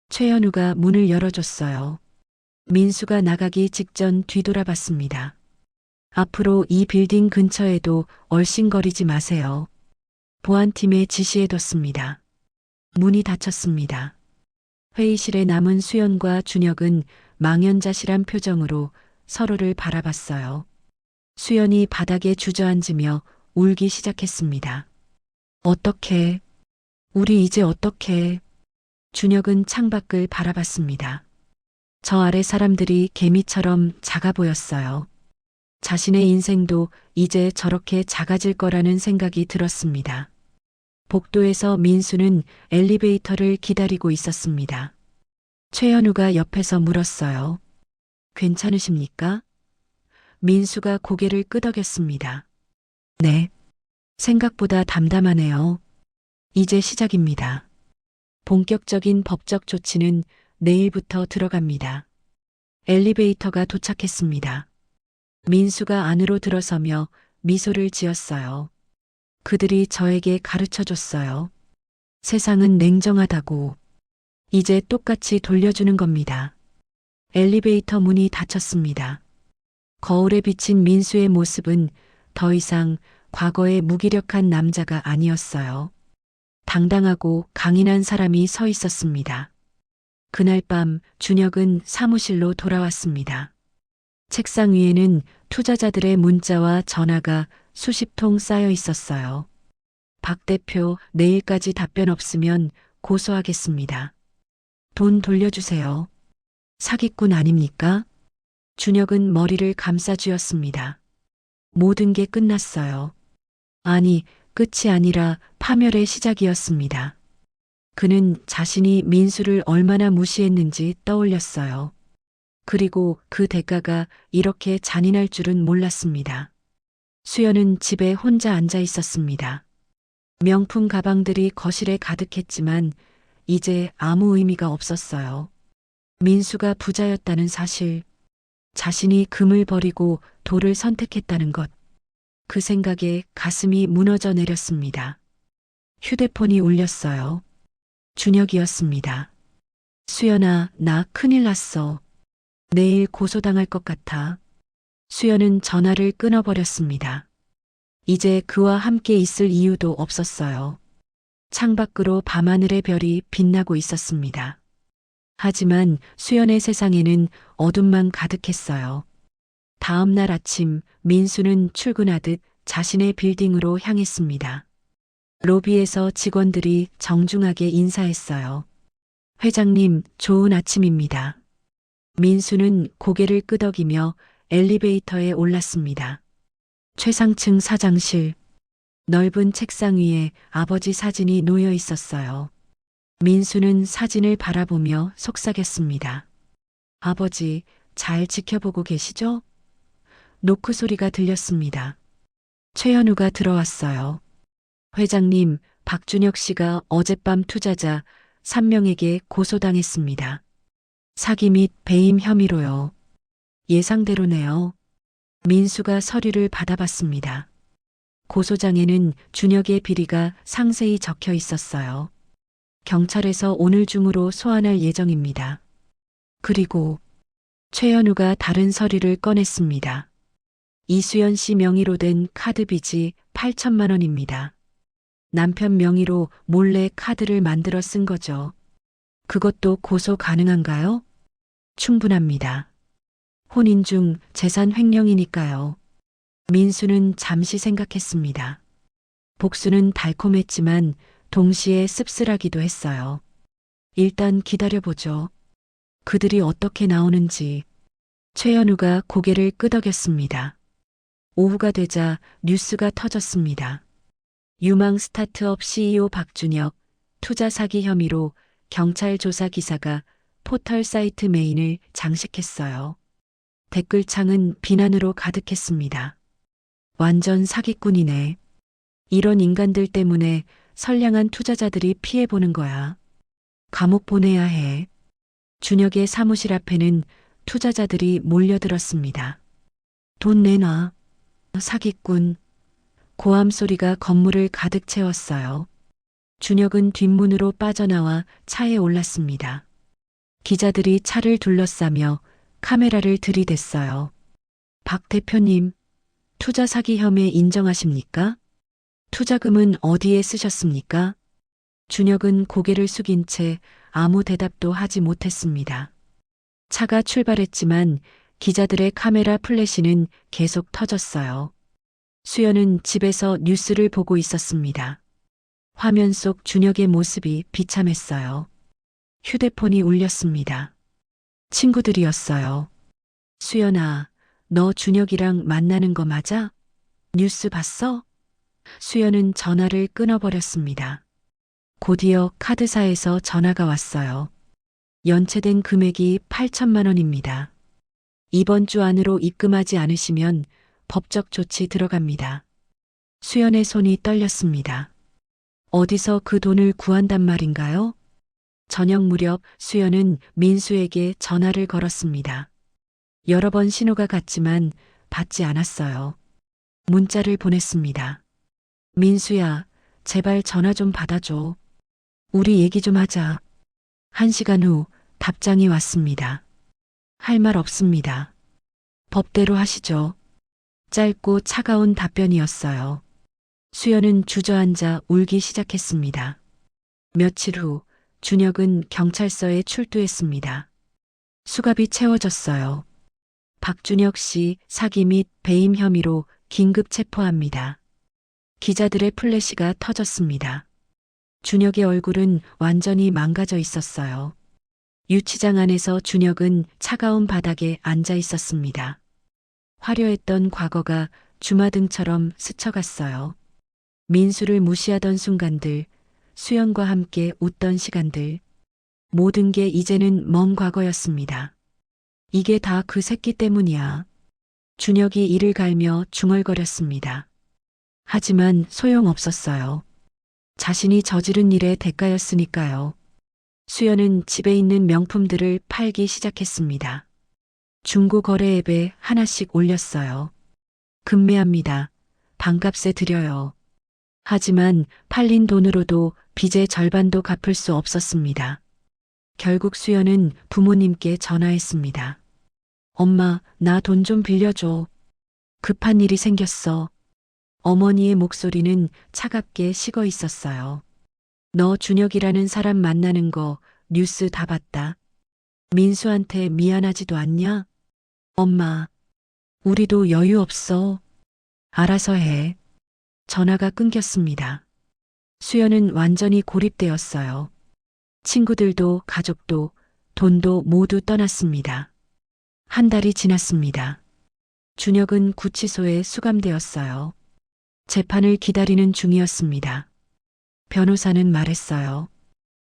최연우가 문을 열어줬어요. 민수가 나가기 직전 뒤돌아봤습니다. 앞으로 이 빌딩 근처에도 얼씬거리지 마세요. 보안팀에 지시해뒀습니다. 문이 닫혔습니다. 회의실에 남은 수연과 준혁은 망연자실한 표정으로 서로를 바라봤어요. 수연이 바닥에 주저앉으며 울기 시작했습니다. 어떡해. 우리 이제 어떡해. 준혁은 창밖을 바라봤습니다. 저 아래 사람들이 개미처럼 작아 보였어요. 자신의 인생도 이제 저렇게 작아질 거라는 생각이 들었습니다. 복도에서 민수는 엘리베이터를 기다리고 있었습니다. 최현우가 옆에서 물었어요. 괜찮으십니까? 민수가 고개를 끄덕였습니다. 네. 생각보다 담담하네요. 이제 시작입니다. 본격적인 법적 조치는 내일부터 들어갑니다. 엘리베이터가 도착했습니다. 민수가 안으로 들어서며 미소를 지었어요. 그들이 저에게 가르쳐 줬어요. 세상은 냉정하다고. 이제 똑같이 돌려주는 겁니다. 엘리베이터 문이 닫혔습니다. 거울에 비친 민수의 모습은 더 이상 과거의 무기력한 남자가 아니었어요. 당당하고 강인한 사람이 서 있었습니다. 그날 밤 준혁은 사무실로 돌아왔습니다. 책상 위에는 투자자들의 문자와 전화가 수십 통 쌓여 있었어요. 박 대표, 내일까지 답변 없으면 고소하겠습니다. 돈 돌려주세요. 사기꾼 아닙니까? 준혁은 머리를 감싸쥐었습니다. 모든 게 끝났어요. 아니, 끝이 아니라 파멸의 시작이었습니다. 그는 자신이 민수를 얼마나 무시했는지 떠올렸어요. 그리고 그 대가가 이렇게 잔인할 줄은 몰랐습니다. 수연은 집에 혼자 앉아 있었습니다. 명품 가방들이 거실에 가득했지만 이제 아무 의미가 없었어요. 민수가 부자였다는 사실, 자신이 금을 버리고 돌을 선택했다는 것, 그 생각에 가슴이 무너져 내렸습니다. 휴대폰이 울렸어요. 준혁이었습니다. 수연아, 나 큰일 났어. 내일 고소당할 것 같아. 수연은 전화를 끊어버렸습니다. 이제 그와 함께 있을 이유도 없었어요. 창밖으로 밤하늘의 별이 빛나고 있었습니다. 하지만 수연의 세상에는 어둠만 가득했어요. 다음 날 아침 민수는 출근하듯 자신의 빌딩으로 향했습니다. 로비에서 직원들이 정중하게 인사했어요. 회장님, 좋은 아침입니다. 민수는 고개를 끄덕이며 엘리베이터에 올랐습니다. 최상층 사장실. 넓은 책상 위에 아버지 사진이 놓여 있었어요. 민수는 사진을 바라보며 속삭였습니다. 아버지, 잘 지켜보고 계시죠? 노크 소리가 들렸습니다. 최현우가 들어왔어요. 회장님, 박준혁 씨가 어젯밤 투자자 3명에게 고소당했습니다. 사기 및 배임 혐의로요. 예상대로네요. 민수가 서류를 받아봤습니다. 고소장에는 준혁의 비리가 상세히 적혀 있었어요. 경찰에서 오늘 중으로 소환할 예정입니다. 그리고 최현우가 다른 서류를 꺼냈습니다. 이수연 씨 명의로 된 카드 빚이 8천만 원입니다. 남편 명의로 몰래 카드를 만들어 쓴 거죠. 그것도 고소 가능한가요? 충분합니다. 혼인 중 재산 횡령이니까요. 민수는 잠시 생각했습니다. 복수는 달콤했지만 동시에 씁쓸하기도 했어요. 일단 기다려보죠. 그들이 어떻게 나오는지. 최현우가 고개를 끄덕였습니다. 오후가 되자 뉴스가 터졌습니다. 유망 스타트업 CEO 박준혁, 투자 사기 혐의로 경찰 조사 기사가 포털 사이트 메인을 장식했어요. 댓글창은 비난으로 가득했습니다. 완전 사기꾼이네. 이런 인간들 때문에 선량한 투자자들이 피해보는 거야. 감옥 보내야 해. 준혁의 사무실 앞에는 투자자들이 몰려들었습니다. 돈 내놔. 사기꾼. 고함 소리가 건물을 가득 채웠어요. 준혁은 뒷문으로 빠져나와 차에 올랐습니다. 기자들이 차를 둘러싸며 카메라를 들이댔어요. 박 대표님, 투자 사기 혐의 인정하십니까? 투자금은 어디에 쓰셨습니까? 준혁은 고개를 숙인 채 아무 대답도 하지 못했습니다. 차가 출발했지만 기자들의 카메라 플래시는 계속 터졌어요. 수연은 집에서 뉴스를 보고 있었습니다. 화면 속 준혁의 모습이 비참했어요. 휴대폰이 울렸습니다. 친구들이었어요. 수연아, 너 준혁이랑 만나는 거 맞아? 뉴스 봤어? 수연은 전화를 끊어버렸습니다. 곧이어 카드사에서 전화가 왔어요. 연체된 금액이 8천만 원입니다. 이번 주 안으로 입금하지 않으시면 법적 조치 들어갑니다. 수연의 손이 떨렸습니다. 어디서 그 돈을 구한단 말인가요? 저녁 무렵 수연은 민수에게 전화를 걸었습니다. 여러 번 신호가 갔지만 받지 않았어요. 문자를 보냈습니다. 민수야, 제발 전화 좀 받아줘. 우리 얘기 좀 하자. 1시간 후 답장이 왔습니다. 할 말 없습니다. 법대로 하시죠. 짧고 차가운 답변이었어요. 수연은 주저앉아 울기 시작했습니다. 며칠 후 준혁은 경찰서에 출두했습니다. 수갑이 채워졌어요. 박준혁 씨 사기 및 배임 혐의로 긴급 체포합니다. 기자들의 플래시가 터졌습니다. 준혁의 얼굴은 완전히 망가져 있었어요. 유치장 안에서 준혁은 차가운 바닥에 앉아 있었습니다. 화려했던 과거가 주마등처럼 스쳐갔어요. 민수를 무시하던 순간들, 수연과 함께 웃던 시간들, 모든 게 이제는 먼 과거였습니다. 이게 다 그 새끼 때문이야. 준혁이 이를 갈며 중얼거렸습니다. 하지만 소용없었어요. 자신이 저지른 일의 대가였으니까요. 수연은 집에 있는 명품들을 팔기 시작했습니다. 중고 거래 앱에 하나씩 올렸어요. 금매합니다. 반값에 드려요. 하지만 팔린 돈으로도 빚의 절반도 갚을 수 없었습니다. 결국 수연은 부모님께 전화했습니다. 엄마, 나 돈 좀 빌려줘. 급한 일이 생겼어. 어머니의 목소리는 차갑게 식어 있었어요. 너 준혁이라는 사람 만나는 거 뉴스 다 봤다. 민수한테 미안하지도 않냐? 엄마, 우리도 여유 없어. 알아서 해. 전화가 끊겼습니다. 수연은 완전히 고립되었어요. 친구들도 가족도 돈도 모두 떠났습니다. 한 달이 지났습니다. 준혁은 구치소에 수감되었어요. 재판을 기다리는 중이었습니다. 변호사는 말했어요.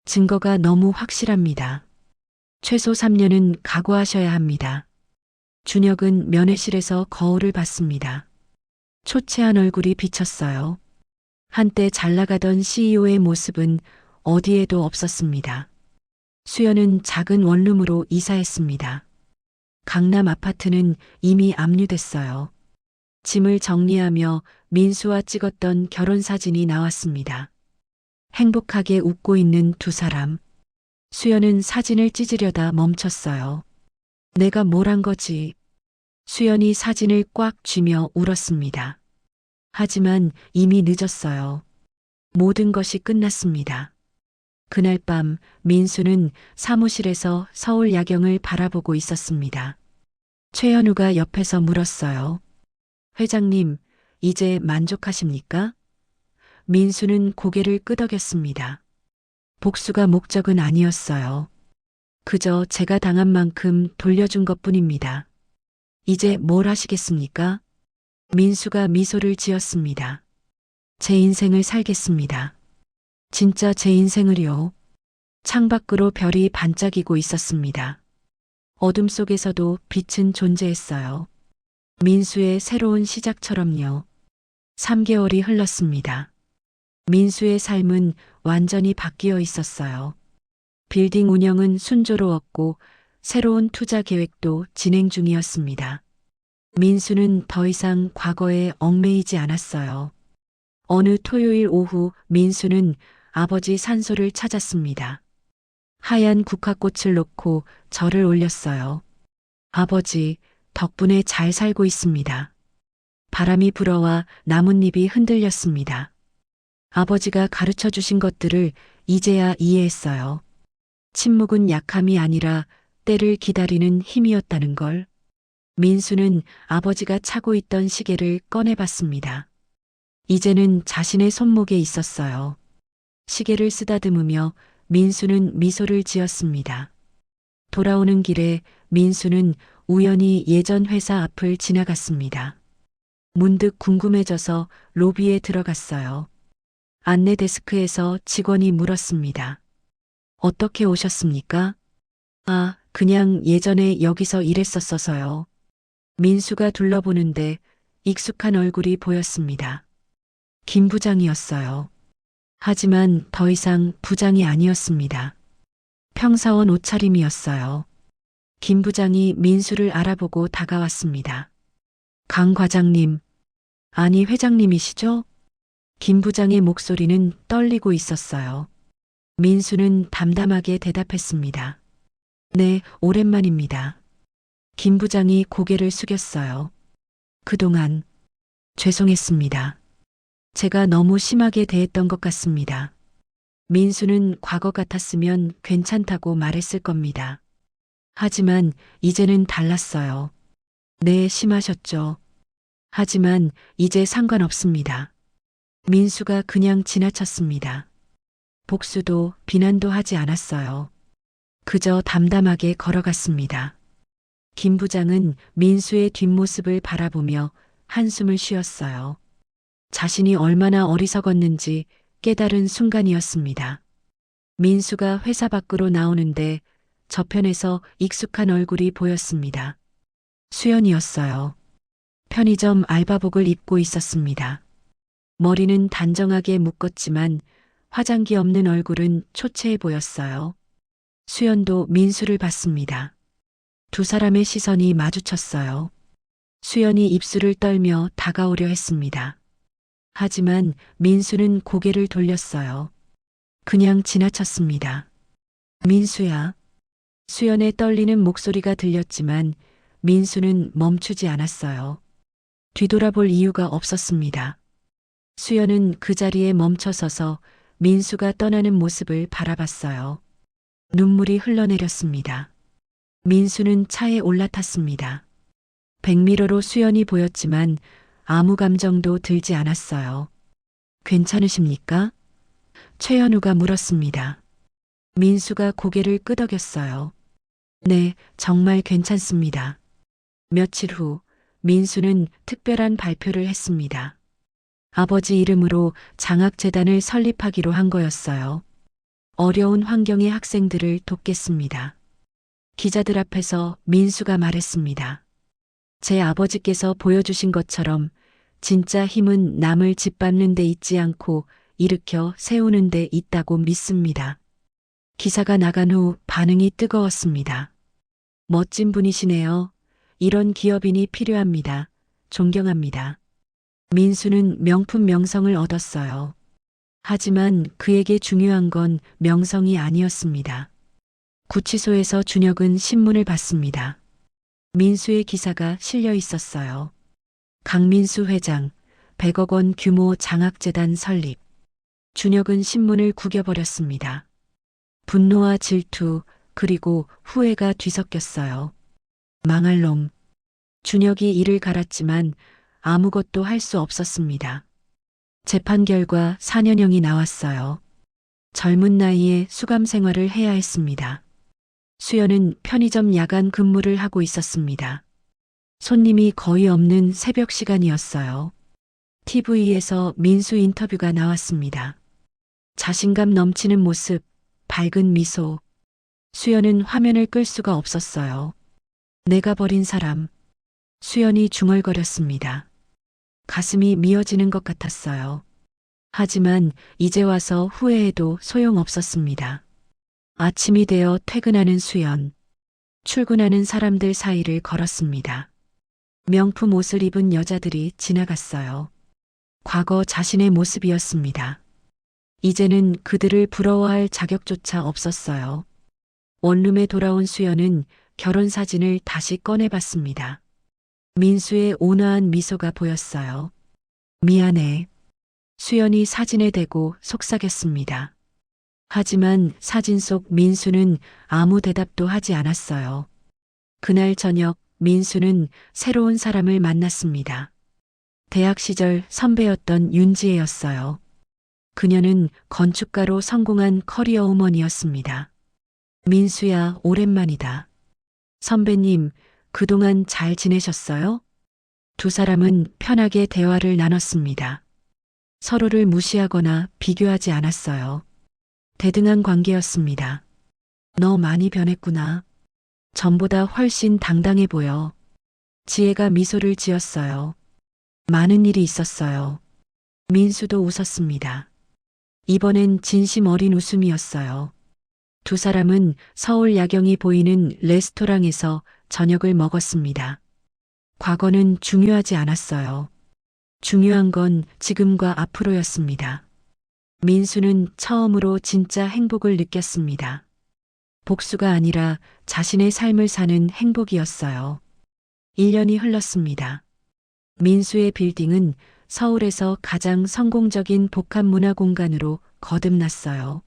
증거가 너무 확실합니다. 최소 3년은 각오하셔야 합니다. 준혁은 면회실에서 거울을 봤습니다. 초췌한 얼굴이 비쳤어요. 한때 잘 나가던 CEO의 모습은 어디에도 없었습니다. 수연은 작은 원룸으로 이사했습니다. 강남 아파트는 이미 압류됐어요. 짐을 정리하며 민수와 찍었던 결혼 사진이 나왔습니다. 행복하게 웃고 있는 두 사람. 수연은 사진을 찢으려다 멈췄어요. 내가 뭘 한 거지? 수연이 사진을 꽉 쥐며 울었습니다. 하지만 이미 늦었어요. 모든 것이 끝났습니다. 그날 밤 민수는 사무실에서 서울 야경을 바라보고 있었습니다. 최현우가 옆에서 물었어요. 회장님, 이제 만족하십니까? 민수는 고개를 끄덕였습니다. 복수가 목적은 아니었어요. 그저 제가 당한 만큼 돌려준 것뿐입니다. 이제 뭘 하시겠습니까? 민수가 미소를 지었습니다. 제 인생을 살겠습니다. 진짜 제 인생을요. 창밖으로 별이 반짝이고 있었습니다. 어둠 속에서도 빛은 존재했어요. 민수의 새로운 시작처럼요. 3개월이 흘렀습니다. 민수의 삶은 완전히 바뀌어 있었어요. 빌딩 운영은 순조로웠고 새로운 투자 계획도 진행 중이었습니다. 민수는 더 이상 과거에 얽매이지 않았어요. 어느 토요일 오후 민수는 아버지 산소를 찾았습니다. 하얀 국화꽃을 놓고 절을 올렸어요. 아버지, 덕분에 잘 살고 있습니다. 바람이 불어와 나뭇잎이 흔들렸습니다. 아버지가 가르쳐 주신 것들을 이제야 이해했어요. 침묵은 약함이 아니라 때를 기다리는 힘이었다는 걸. 민수는 아버지가 차고 있던 시계를 꺼내봤습니다. 이제는 자신의 손목에 있었어요. 시계를 쓰다듬으며 민수는 미소를 지었습니다. 돌아오는 길에 민수는 우연히 예전 회사 앞을 지나갔습니다. 문득 궁금해져서 로비에 들어갔어요. 안내 데스크에서 직원이 물었습니다. 어떻게 오셨습니까? 아, 그냥 예전에 여기서 일했었어서요. 민수가 둘러보는데 익숙한 얼굴이 보였습니다. 김 부장이었어요. 하지만 더 이상 부장이 아니었습니다. 평사원 옷차림이었어요. 김 부장이 민수를 알아보고 다가왔습니다. 강 과장님, 아니 회장님이시죠? 김 부장의 목소리는 떨리고 있었어요. 민수는 담담하게 대답했습니다. 네, 오랜만입니다. 김 부장이 고개를 숙였어요. 그동안 죄송했습니다. 제가 너무 심하게 대했던 것 같습니다. 민수는 과거 같았으면 괜찮다고 말했을 겁니다. 하지만 이제는 달랐어요. 네, 심하셨죠. 하지만 이제 상관없습니다. 민수가 그냥 지나쳤습니다. 복수도 비난도 하지 않았어요. 그저 담담하게 걸어갔습니다. 김 부장은 민수의 뒷모습을 바라보며 한숨을 쉬었어요. 자신이 얼마나 어리석었는지 깨달은 순간이었습니다. 민수가 회사 밖으로 나오는데 저편에서 익숙한 얼굴이 보였습니다. 수연이었어요. 편의점 알바복을 입고 있었습니다. 머리는 단정하게 묶었지만 화장기 없는 얼굴은 초췌해 보였어요. 수연도 민수를 봤습니다. 두 사람의 시선이 마주쳤어요. 수연이 입술을 떨며 다가오려 했습니다. 하지만 민수는 고개를 돌렸어요. 그냥 지나쳤습니다. 민수야. 수연의 떨리는 목소리가 들렸지만 민수는 멈추지 않았어요. 뒤돌아볼 이유가 없었습니다. 수연은 그 자리에 멈춰서서 민수가 떠나는 모습을 바라봤어요. 눈물이 흘러내렸습니다. 민수는 차에 올라탔습니다. 백미러로 수연이 보였지만 아무 감정도 들지 않았어요. 괜찮으십니까? 최현우가 물었습니다. 민수가 고개를 끄덕였어요. 네, 정말 괜찮습니다. 며칠 후 민수는 특별한 발표를 했습니다. 아버지 이름으로 장학재단을 설립하기로 한 거였어요. 어려운 환경의 학생들을 돕겠습니다. 기자들 앞에서 민수가 말했습니다. 제 아버지께서 보여주신 것처럼 진짜 힘은 남을 짓밟는 데 있지 않고 일으켜 세우는 데 있다고 믿습니다. 기사가 나간 후 반응이 뜨거웠습니다. 멋진 분이시네요. 이런 기업인이 필요합니다. 존경합니다. 민수는 명품 명성을 얻었어요. 하지만 그에게 중요한 건 명성이 아니었습니다. 구치소에서 준혁은 신문을 봤습니다. 민수의 기사가 실려 있었어요. 강민수 회장, 100억 원 규모 장학재단 설립. 준혁은 신문을 구겨버렸습니다. 분노와 질투, 그리고 후회가 뒤섞였어요. 망할 놈. 준혁이 이를 갈았지만 아무것도 할 수 없었습니다. 재판 결과 4년형이 나왔어요. 젊은 나이에 수감 생활을 해야 했습니다. 수연은 편의점 야간 근무를 하고 있었습니다. 손님이 거의 없는 새벽 시간이었어요. TV에서 민수 인터뷰가 나왔습니다. 자신감 넘치는 모습, 밝은 미소. 수연은 화면을 끌 수가 없었어요. 내가 버린 사람. 수연이 중얼거렸습니다. 가슴이 미어지는 것 같았어요. 하지만 이제 와서 후회해도 소용없었습니다. 아침이 되어 퇴근하는 수연. 출근하는 사람들 사이를 걸었습니다. 명품 옷을 입은 여자들이 지나갔어요. 과거 자신의 모습이었습니다. 이제는 그들을 부러워할 자격조차 없었어요. 원룸에 돌아온 수연은 결혼 사진을 다시 꺼내봤습니다. 민수의 온화한 미소가 보였어요. 미안해. 수연이 사진에 대고 속삭였습니다. 하지만 사진 속 민수는 아무 대답도 하지 않았어요. 그날 저녁 민수는 새로운 사람을 만났습니다. 대학 시절 선배였던 윤지혜였어요. 그녀는 건축가로 성공한 커리어 우먼이었습니다. 민수야, 오랜만이다. 선배님, 그동안 잘 지내셨어요? 두 사람은 편하게 대화를 나눴습니다. 서로를 무시하거나 비교하지 않았어요. 대등한 관계였습니다. 너 많이 변했구나. 전보다 훨씬 당당해 보여. 지혜가 미소를 지었어요. 많은 일이 있었어요. 민수도 웃었습니다. 이번엔 진심 어린 웃음이었어요. 두 사람은 서울 야경이 보이는 레스토랑에서 저녁을 먹었습니다. 과거는 중요하지 않았어요. 중요한 건 지금과 앞으로였습니다. 민수는 처음으로 진짜 행복을 느꼈습니다. 복수가 아니라 자신의 삶을 사는 행복이었어요. 1년이 흘렀습니다. 민수의 빌딩은 서울에서 가장 성공적인 복합문화 공간으로 거듭났어요.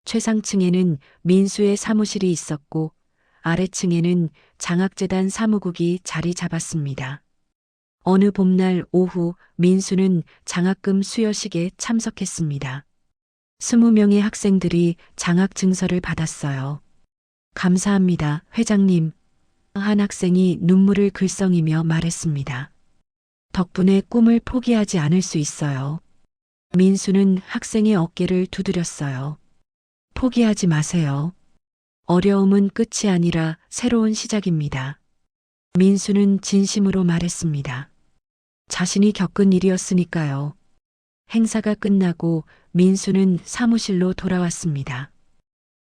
최상층에는 민수의 사무실이 있었고 아래층에는 장학재단 사무국이 자리 잡았습니다. 어느 봄날 오후 민수는 장학금 수여식에 참석했습니다. 20명의 학생들이 장학 증서를 받았어요. 감사합니다, 회장님. 한 학생이 눈물을 글썽이며 말했습니다. 덕분에 꿈을 포기하지 않을 수 있어요. 민수는 학생의 어깨를 두드렸어요. 포기하지 마세요. 어려움은 끝이 아니라 새로운 시작입니다. 민수는 진심으로 말했습니다. 자신이 겪은 일이었으니까요. 행사가 끝나고 민수는 사무실로 돌아왔습니다.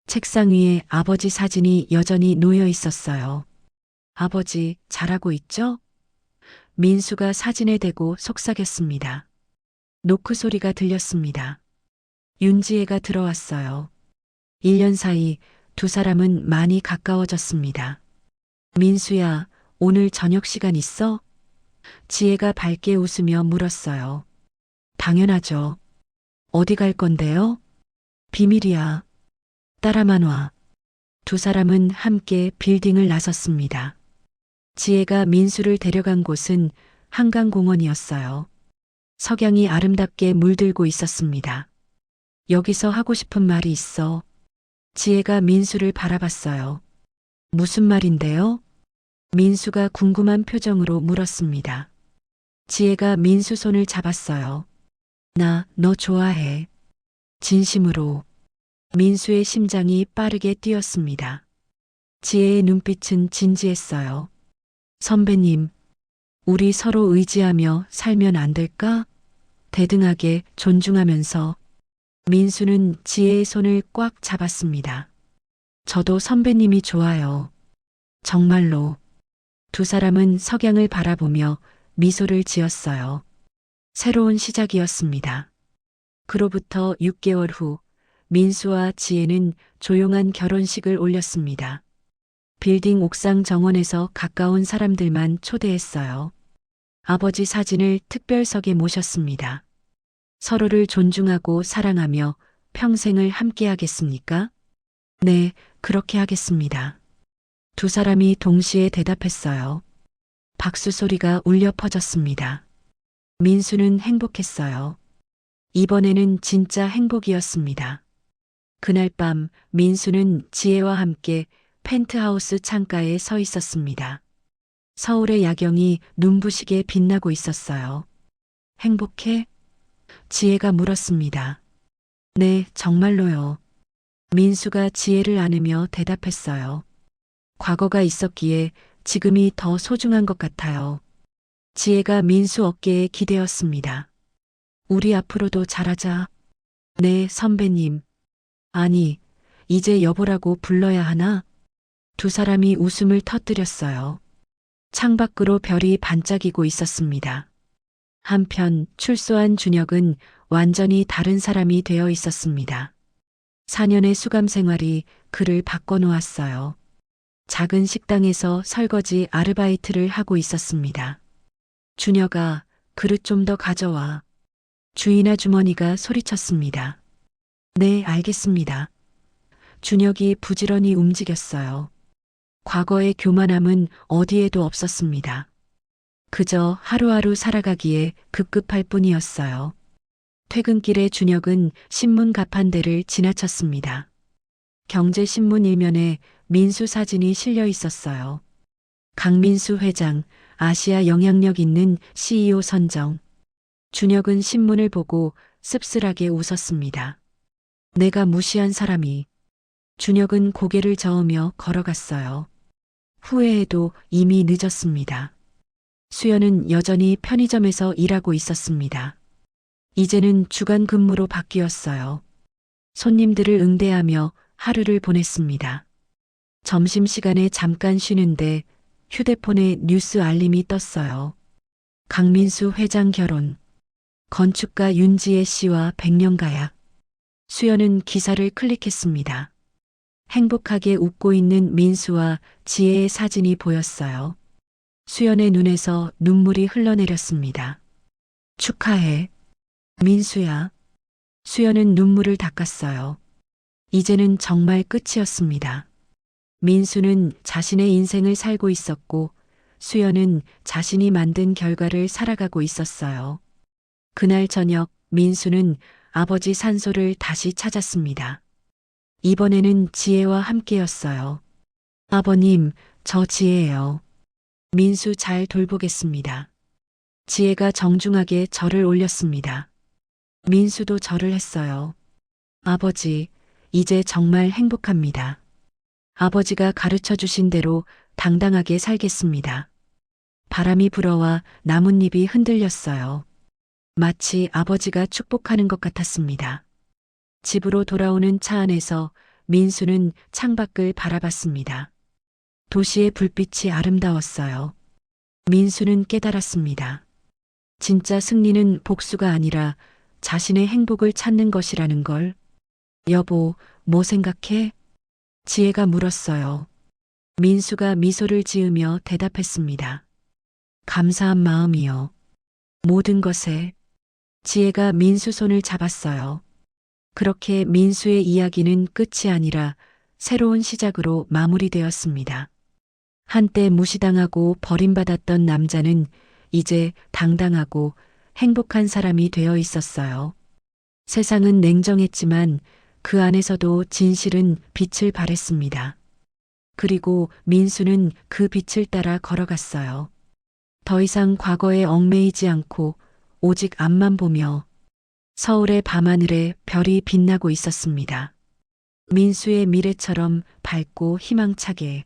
책상 위에 아버지 사진이 여전히 놓여 있었어요. 아버지, 잘하고 있죠? 민수가 사진에 대고 속삭였습니다. 노크 소리가 들렸습니다. 윤지혜가 들어왔어요. 1년 사이 두 사람은 많이 가까워졌습니다. 민수야, 오늘 저녁 시간 있어? 지혜가 밝게 웃으며 물었어요. 당연하죠. 어디 갈 건데요? 비밀이야. 따라만 와. 두 사람은 함께 빌딩을 나섰습니다. 지혜가 민수를 데려간 곳은 한강공원이었어요. 석양이 아름답게 물들고 있었습니다. 여기서 하고 싶은 말이 있어. 지혜가 민수를 바라봤어요. 무슨 말인데요? 민수가 궁금한 표정으로 물었습니다. 지혜가 민수 손을 잡았어요. 나 너 좋아해. 진심으로. 민수의 심장이 빠르게 뛰었습니다. 지혜의 눈빛은 진지했어요. 선배님, 우리 서로 의지하며 살면 안 될까? 대등하게 존중하면서. 민수는 지혜의 손을 꽉 잡았습니다. 저도 선배님이 좋아요. 정말로. 두 사람은 석양을 바라보며 미소를 지었어요. 새로운 시작이었습니다. 그로부터 6개월 후 민수와 지혜는 조용한 결혼식을 올렸습니다. 빌딩 옥상 정원에서 가까운 사람들만 초대했어요. 아버지 사진을 특별석에 모셨습니다. 서로를 존중하고 사랑하며 평생을 함께하겠습니까? 네, 그렇게 하겠습니다. 두 사람이 동시에 대답했어요. 박수 소리가 울려 퍼졌습니다. 민수는 행복했어요. 이번에는 진짜 행복이었습니다. 그날 밤 민수는 지혜와 함께 펜트하우스 창가에 서 있었습니다. 서울의 야경이 눈부시게 빛나고 있었어요. 행복해? 지혜가 물었습니다. 네, 정말로요. 민수가 지혜를 안으며 대답했어요. 과거가 있었기에 지금이 더 소중한 것 같아요. 지혜가 민수 어깨에 기대었습니다. 우리 앞으로도 잘하자. 네, 선배님. 아니, 이제 여보라고 불러야 하나? 두 사람이 웃음을 터뜨렸어요. 창밖으로 별이 반짝이고 있었습니다. 한편 출소한 준혁은 완전히 다른 사람이 되어 있었습니다. 4년의 수감 생활이 그를 바꿔놓았어요. 작은 식당에서 설거지 아르바이트를 하고 있었습니다. 준혁아, 그릇 좀 더 가져와. 주인 아주머니가 소리쳤습니다. 네, 알겠습니다. 준혁이 부지런히 움직였어요. 과거의 교만함은 어디에도 없었습니다. 그저 하루하루 살아가기에 급급할 뿐이었어요. 퇴근길에 준혁은 신문 가판대를 지나쳤습니다. 경제신문 일면에 민수 사진이 실려 있었어요. 강민수 회장, 아시아 영향력 있는 CEO 선정. 준혁은 신문을 보고 씁쓸하게 웃었습니다. 내가 무시한 사람이. 준혁은 고개를 저으며 걸어갔어요. 후회해도 이미 늦었습니다. 수연은 여전히 편의점에서 일하고 있었습니다. 이제는 주간 근무로 바뀌었어요. 손님들을 응대하며 하루를 보냈습니다. 점심시간에 잠깐 쉬는데 휴대폰에 뉴스 알림이 떴어요. 강민수 회장 결혼. 건축가 윤지혜 씨와 백년가약. 수연은 기사를 클릭했습니다. 행복하게 웃고 있는 민수와 지혜의 사진이 보였어요. 수연의 눈에서 눈물이 흘러내렸습니다. 축하해. 민수야. 수연은 눈물을 닦았어요. 이제는 정말 끝이었습니다. 민수는 자신의 인생을 살고 있었고 수연은 자신이 만든 결과를 살아가고 있었어요. 그날 저녁 민수는 아버지 산소를 다시 찾았습니다. 이번에는 지혜와 함께였어요. 아버님, 저 지혜예요. 민수 잘 돌보겠습니다. 지혜가 정중하게 절을 올렸습니다. 민수도 절을 했어요. 아버지, 이제 정말 행복합니다. 아버지가 가르쳐 주신 대로 당당하게 살겠습니다. 바람이 불어와 나뭇잎이 흔들렸어요. 마치 아버지가 축복하는 것 같았습니다. 집으로 돌아오는 차 안에서 민수는 창밖을 바라봤습니다. 도시의 불빛이 아름다웠어요. 민수는 깨달았습니다. 진짜 승리는 복수가 아니라 자신의 행복을 찾는 것이라는 걸. 여보, 뭐 생각해? 지혜가 물었어요. 민수가 미소를 지으며 대답했습니다. 감사한 마음이요. 모든 것에. 지혜가 민수 손을 잡았어요. 그렇게 민수의 이야기는 끝이 아니라 새로운 시작으로 마무리되었습니다. 한때 무시당하고 버림받았던 남자는 이제 당당하고 행복한 사람이 되어 있었어요. 세상은 냉정했지만 그 안에서도 진실은 빛을 발했습니다. 그리고 민수는 그 빛을 따라 걸어갔어요. 더 이상 과거에 얽매이지 않고 오직 앞만 보며. 서울의 밤하늘에 별이 빛나고 있었습니다. 민수의 미래처럼 밝고 희망차게.